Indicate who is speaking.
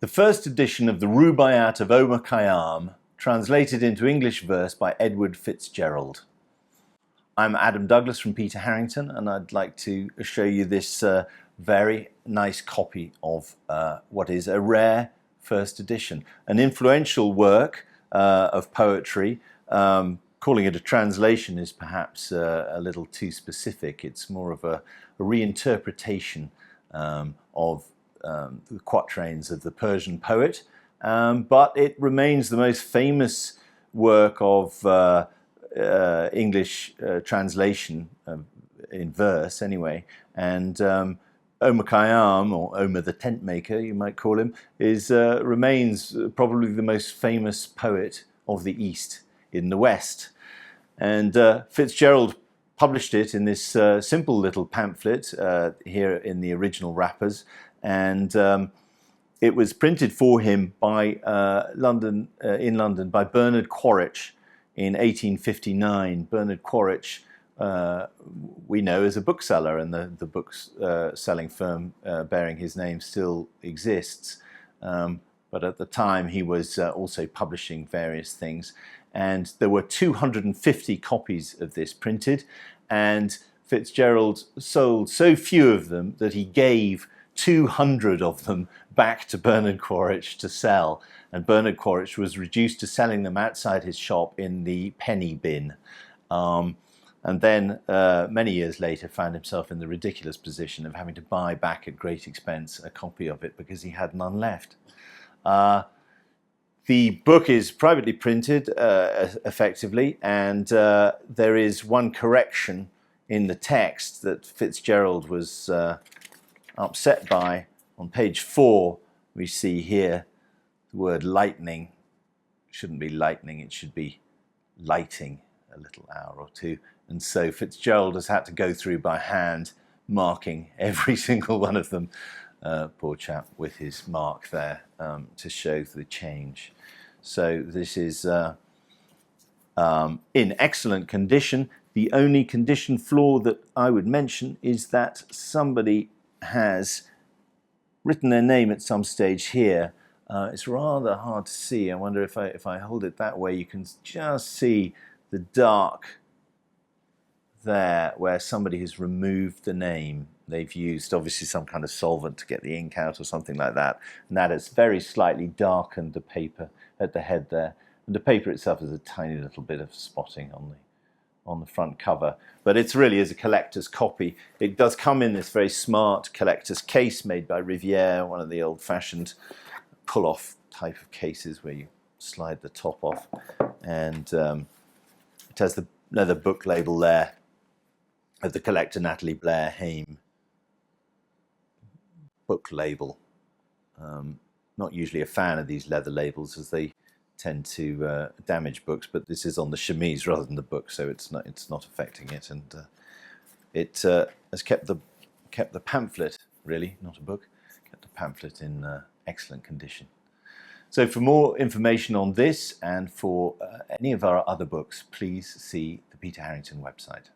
Speaker 1: The first edition of the Rubaiyat of Omar Khayyam, translated into English verse by Edward Fitzgerald. I'm Adam Douglas from Peter Harrington, and I'd like to show you this very nice copy of what is a rare first edition. An influential work of poetry. Calling it a translation is perhaps a little too specific. It's more of a reinterpretation of the quatrains of the Persian poet, but it remains the most famous work of English translation in verse anyway. And Omar Khayyám, or Omar the tent maker you might call him, remains probably the most famous poet of the East in the West. And Fitzgerald published it in this simple little pamphlet here in the original wrappers, and it was printed for him by in London by Bernard Quaritch in 1859. Bernard Quaritch we know as a bookseller, and the books selling firm bearing his name still exists. But at the time he was also publishing various things, and there were 250 copies of this printed, and Fitzgerald sold so few of them that he gave 200 of them back to Bernard Quaritch to sell, and Bernard Quaritch was reduced to selling them outside his shop in the penny bin. And then many years later found himself in the ridiculous position of having to buy back at great expense a copy of it because he had none left. The book is privately printed effectively, and there is one correction in the text that Fitzgerald was upset by. On page 4 we see here the word lightning. It shouldn't be lightning, it should be lighting a little hour or two. And so Fitzgerald has had to go through by hand, marking every single one of them, poor chap, with his mark there to show the change. So this is in excellent condition. The only condition flaw that I would mention is that somebody has written their name at some stage here. It's rather hard to see. I wonder if I hold it that way, you can just see the dark there where somebody has removed the name. They've used obviously some kind of solvent to get the ink out or something like that, and that has very slightly darkened the paper at the head there. And the paper itself is a tiny little bit of spotting on the front cover, but it's really is a collector's copy. It does come in this very smart collector's case made by Riviere, one of the old-fashioned pull-off type of cases where you slide the top off, and it has the leather book label there of the collector Natalie Blair Haim book label. Not usually a fan of these leather labels as they tend to damage books, but this is on the chemise rather than the book, so it's not affecting it, and it has kept the pamphlet, really not a book, kept the pamphlet in excellent condition. So for more information on this and for any of our other books, please see the Peter Harrington website.